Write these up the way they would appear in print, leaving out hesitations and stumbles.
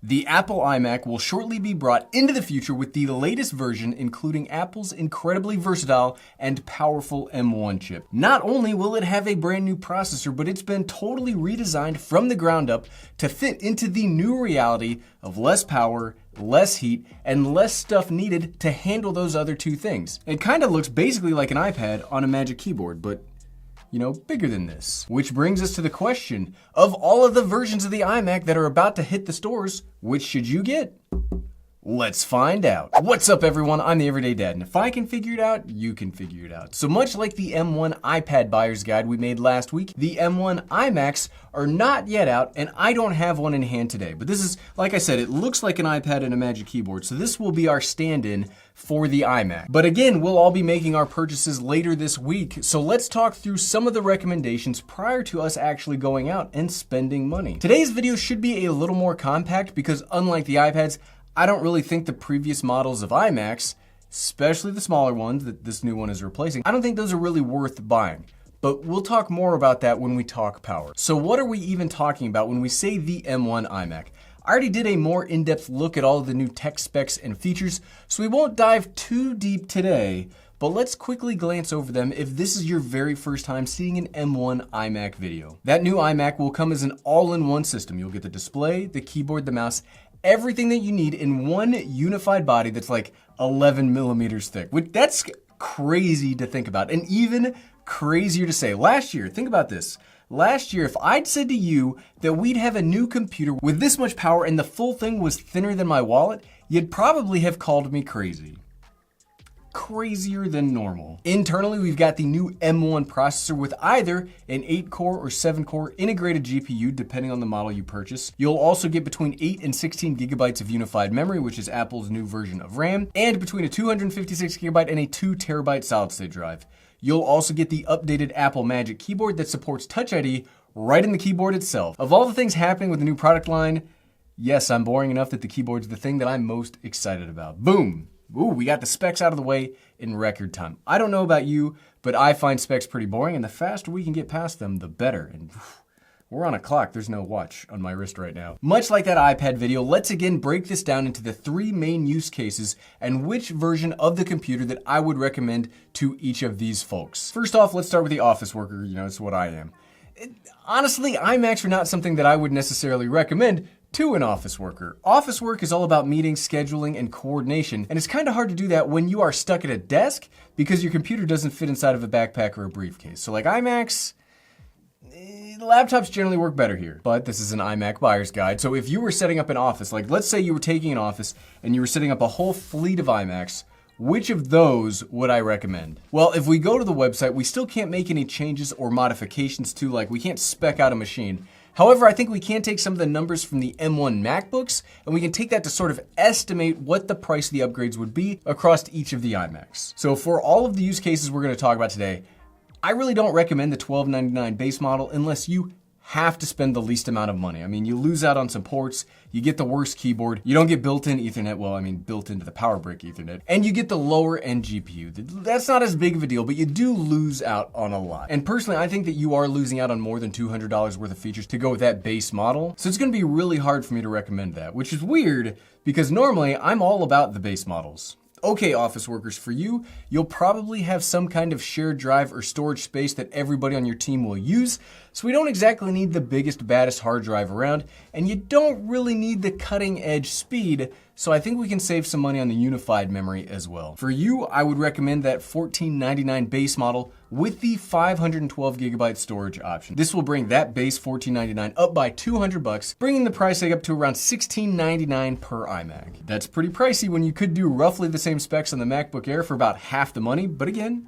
The Apple iMac will shortly be brought into the future with the latest version, including Apple's incredibly versatile and powerful M1 chip. Not only will it have a brand new processor, but it's been totally redesigned from the ground up to fit into the new reality of less power, less heat, and less stuff needed to handle those other two things. It kind of looks basically like an iPad on a Magic Keyboard, but bigger than this. Which brings us to the question, of all of the versions of the iMac that are about to hit the stores, which should you get? Let's find out. What's up everyone, I'm the Everyday Dad, and if I can figure it out, you can figure it out. So much like the M1 iPad buyer's guide we made last week, the M1 iMacs are not yet out, and I don't have one in hand today. But this is, like I said, it looks like an iPad and a Magic Keyboard, so this will be our stand-in for the iMac. But again, we'll all be making our purchases later this week, so let's talk through some of the recommendations prior to us actually going out and spending money. Today's video should be a little more compact because unlike the iPads, I don't really think the previous models of iMacs, especially the smaller ones that this new one is replacing, I don't think those are really worth buying. But we'll talk more about that when we talk power. So what are we even talking about when we say the M1 iMac? I already did a more in-depth look at all of the new tech specs and features, so we won't dive too deep today, but let's quickly glance over them if this is your very first time seeing an M1 iMac video. That new iMac will come as an all-in-one system. You'll get the display, the keyboard, the mouse, everything that you need in one unified body that's like 11 millimeters thick. That's crazy to think about, and even crazier to say. Last year, think about this. Last year, if I'd said to you that we'd have a new computer with this much power and the full thing was thinner than my wallet, you'd probably have called me crazy. Crazier than normal. Internally, we've got the new M1 processor with either an 8-core or 7-core integrated GPU, depending on the model you purchase. You'll also get between 8 and 16 gigabytes of unified memory, which is Apple's new version of RAM, and between a 256 gigabyte and a 2 terabyte solid-state drive. You'll also get the updated Apple Magic Keyboard that supports Touch ID right in the keyboard itself. Of all the things happening with the new product line, yes, I'm boring enough that the keyboard's the thing that I'm most excited about. Boom! Ooh, we got the specs out of the way in record time. I don't know about you, but I find specs pretty boring, and the faster we can get past them, the better. And we're on a clock, there's no watch on my wrist right now. Much like that iPad video, let's again break this down into the 3 main use cases and which version of the computer that I would recommend to each of these folks. First off, let's start with the office worker, it's what I am. Honestly, iMacs are not something that I would necessarily recommend to an office worker. Office work is all about meetings, scheduling, and coordination, and it's kind of hard to do that when you are stuck at a desk because your computer doesn't fit inside of a backpack or a briefcase. So like iMacs, laptops generally work better here. But this is an iMac buyer's guide, so if you were setting up an office, like let's say you were taking an office and you were setting up a whole fleet of iMacs, which of those would I recommend? Well, if we go to the website, we still can't make any changes or modifications to, like, we can't spec out a machine. However, I think we can take some of the numbers from the M1 MacBooks, and we can take that to sort of estimate what the price of the upgrades would be across each of the iMacs. So for all of the use cases we're going to talk about today, I really don't recommend the $1299 base model unless you have to spend the least amount of money. I mean, you lose out on some ports, you get the worst keyboard, you don't get built-in Ethernet, well, I mean, built into the power brick Ethernet, and you get the lower end GPU. That's not as big of a deal, but you do lose out on a lot. And personally, I think that you are losing out on more than $200 worth of features to go with that base model. So it's gonna be really hard for me to recommend that, which is weird because normally I'm all about the base models. Okay, office workers, for you, you'll probably have some kind of shared drive or storage space that everybody on your team will use, so we don't exactly need the biggest, baddest hard drive around, and you don't really need the cutting edge speed, so I think we can save some money on the unified memory as well. For you, I would recommend that $1499 base model with the 512 gigabyte storage option. This will bring that base $1499 up by $200, bringing the price tag up to around $1699 per iMac. That's pretty pricey when you could do roughly the same specs on the MacBook Air for about half the money, but again,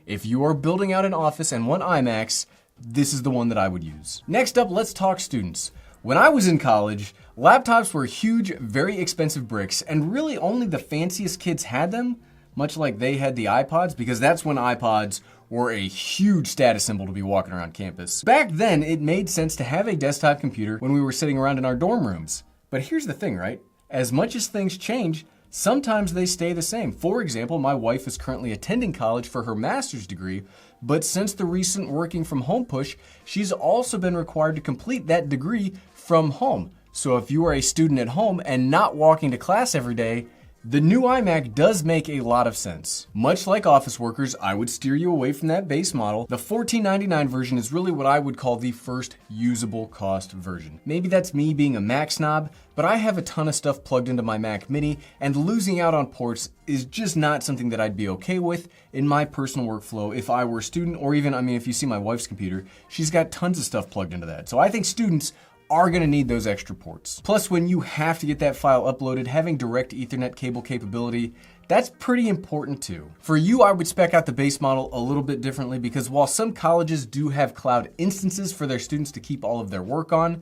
if you are building out an office and want iMacs, this is the one that I would use. Next up, let's talk students. When I was in college, laptops were huge, very expensive bricks, and really only the fanciest kids had them, much like they had the iPods, because that's when iPods were a huge status symbol to be walking around campus. Back then, it made sense to have a desktop computer when we were sitting around in our dorm rooms. But here's the thing, right? As much as things change, sometimes they stay the same. For example, my wife is currently attending college for her master's degree, but since the recent working from home push, she's also been required to complete that degree from home. So if you are a student at home and not walking to class every day, the new iMac does make a lot of sense. Much like office workers, I would steer you away from that base model. The $1499 version is really what I would call the first usable cost version. Maybe that's me being a Mac snob, but I have a ton of stuff plugged into my Mac Mini, and losing out on ports is just not something that I'd be okay with in my personal workflow if I were a student, or even, if you see my wife's computer, she's got tons of stuff plugged into that. So I think students are going to need those extra ports. Plus, when you have to get that file uploaded, having direct Ethernet cable capability, that's pretty important too. For you, I would spec out the base model a little bit differently because while some colleges do have cloud instances for their students to keep all of their work on,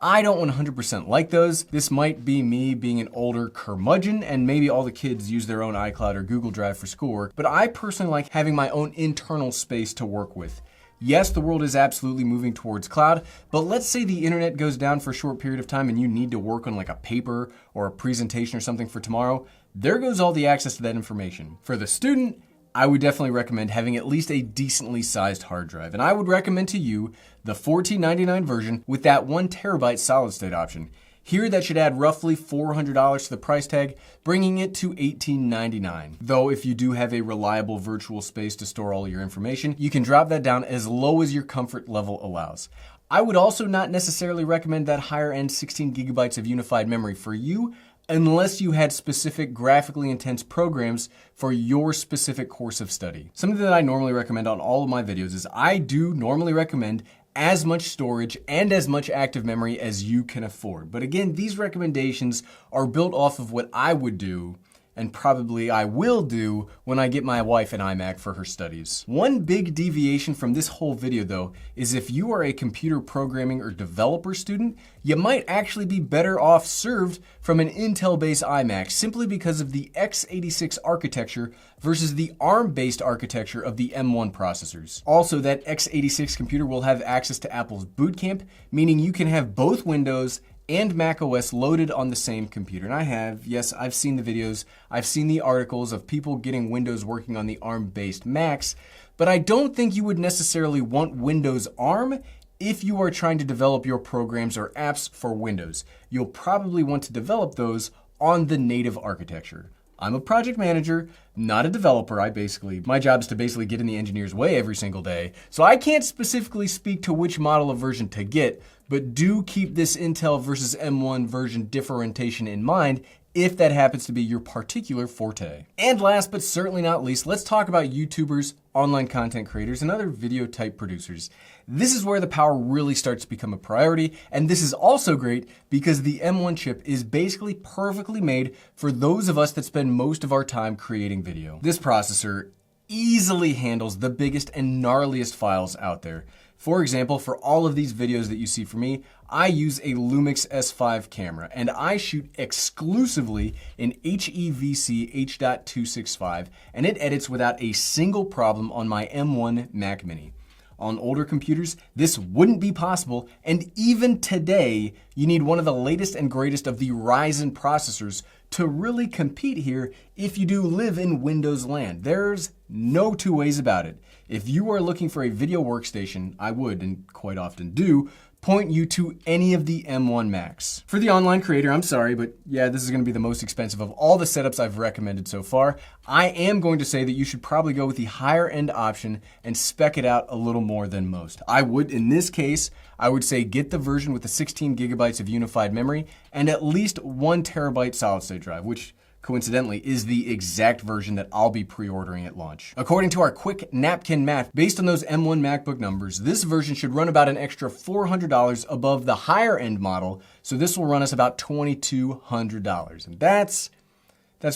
I don't 100% like those. This might be me being an older curmudgeon and maybe all the kids use their own iCloud or Google Drive for schoolwork, but I personally like having my own internal space to work with. Yes, the world is absolutely moving towards cloud, but let's say the internet goes down for a short period of time and you need to work on like a paper or a presentation or something for tomorrow. There goes all the access to that information. For the student, I would definitely recommend having at least a decently sized hard drive. And I would recommend to you the $1499 version with that 1 terabyte solid state option. Here, that should add roughly $400 to the price tag, bringing it to $1899. Though if you do have a reliable virtual space to store all your information, you can drop that down as low as your comfort level allows. I would also not necessarily recommend that higher end 16 gigabytes of unified memory for you, unless you had specific graphically intense programs for your specific course of study. Something that I normally recommend on all of my videos is I do normally recommend as much storage and as much active memory as you can afford. But again, these recommendations are built off of what I would do and probably I will do when I get my wife an iMac for her studies. One big deviation from this whole video though is if you are a computer programming or developer student, you might actually be better off served from an Intel-based iMac simply because of the x86 architecture versus the ARM-based architecture of the M1 processors. Also, that x86 computer will have access to Apple's Boot Camp, meaning you can have both Windows and macOS loaded on the same computer. And I've seen the videos, I've seen the articles of people getting Windows working on the ARM-based Macs, but I don't think you would necessarily want Windows ARM if you are trying to develop your programs or apps for Windows. You'll probably want to develop those on the native architecture. I'm a project manager, not a developer. My job is to basically get in the engineer's way every single day. So I can't specifically speak to which model of version to get, but do keep this Intel versus M1 version differentiation in mind if that happens to be your particular forte. And last but certainly not least, let's talk about YouTubers, online content creators, and other video type producers. This is where the power really starts to become a priority, and this is also great because the M1 chip is basically perfectly made for those of us that spend most of our time creating video. This processor easily handles the biggest and gnarliest files out there. For example, for all of these videos that you see from me, I use a Lumix S5 camera and I shoot exclusively in HEVC H.265 and it edits without a single problem on my M1 Mac Mini. On older computers, this wouldn't be possible, and even today, you need one of the latest and greatest of the Ryzen processors to really compete here if you do live in Windows land. There's no two ways about it. If you are looking for a video workstation, I would, and quite often do, point you to any of the M1 Macs. For the online creator, I'm sorry, but yeah, this is going to be the most expensive of all the setups I've recommended so far. I am going to say that you should probably go with the higher end option and spec it out a little more than most. I would, in this case, I would say get the version with the 16 gigabytes of unified memory and at least 1 terabyte solid state drive, which coincidentally is the exact version that I'll be pre-ordering at launch. According to our quick napkin math, based on those M1 MacBook numbers, this version should run about an extra $400 above the higher end model, so this will run us about $2,200. And that's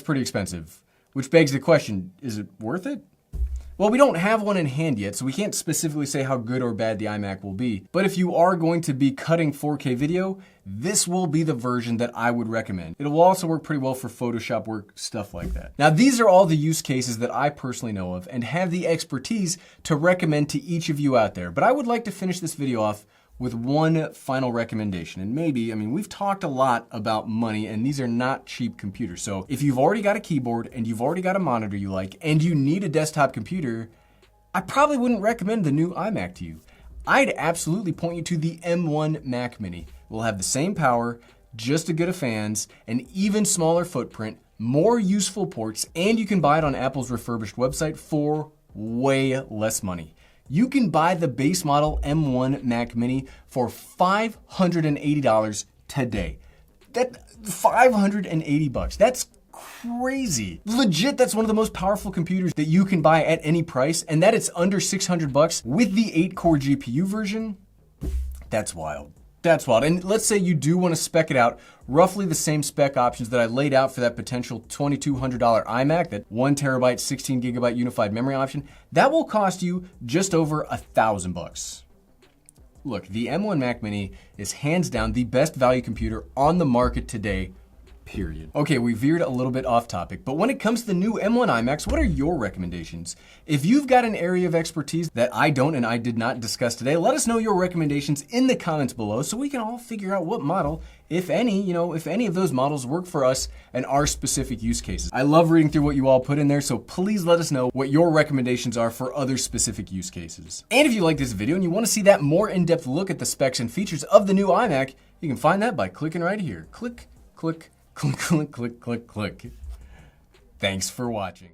pretty expensive, which begs the question, is it worth it? Well, we don't have one in hand yet, so we can't specifically say how good or bad the iMac will be. But if you are going to be cutting 4K video, this will be the version that I would recommend. It will also work pretty well for Photoshop work, stuff like that. Now, these are all the use cases that I personally know of and have the expertise to recommend to each of you out there. But I would like to finish this video off with one final recommendation. And maybe, we've talked a lot about money and these are not cheap computers. So if you've already got a keyboard and you've already got a monitor you like and you need a desktop computer, I probably wouldn't recommend the new iMac to you. I'd absolutely point you to the M1 Mac Mini. will have the same power, just as good of fans, an even smaller footprint, more useful ports, and you can buy it on Apple's refurbished website for way less money. You can buy the base model M1 Mac Mini for $580 today. That $580. That's crazy. Legit, that's one of the most powerful computers that you can buy at any price, and that it's under $600 with the 8-core GPU version. That's wild. That's wild. And let's say you do want to spec it out, roughly the same spec options that I laid out for that potential $2,200 iMac, that 1 terabyte, 16 gigabyte unified memory option. That will cost you just over $1,000. Look, the M1 Mac Mini is hands down the best value computer on the market today, period. Okay, we veered a little bit off topic, but when it comes to the new M1 iMacs, what are your recommendations? If you've got an area of expertise that I don't and I did not discuss today, let us know your recommendations in the comments below so we can all figure out what model, if any, if any of those models work for us and our specific use cases. I love reading through what you all put in there, so please let us know what your recommendations are for other specific use cases. And if you like this video and you want to see that more in-depth look at the specs and features of the new iMac, you can find that by clicking right here. Click, click, click, click, click, click, click. Thanks for watching.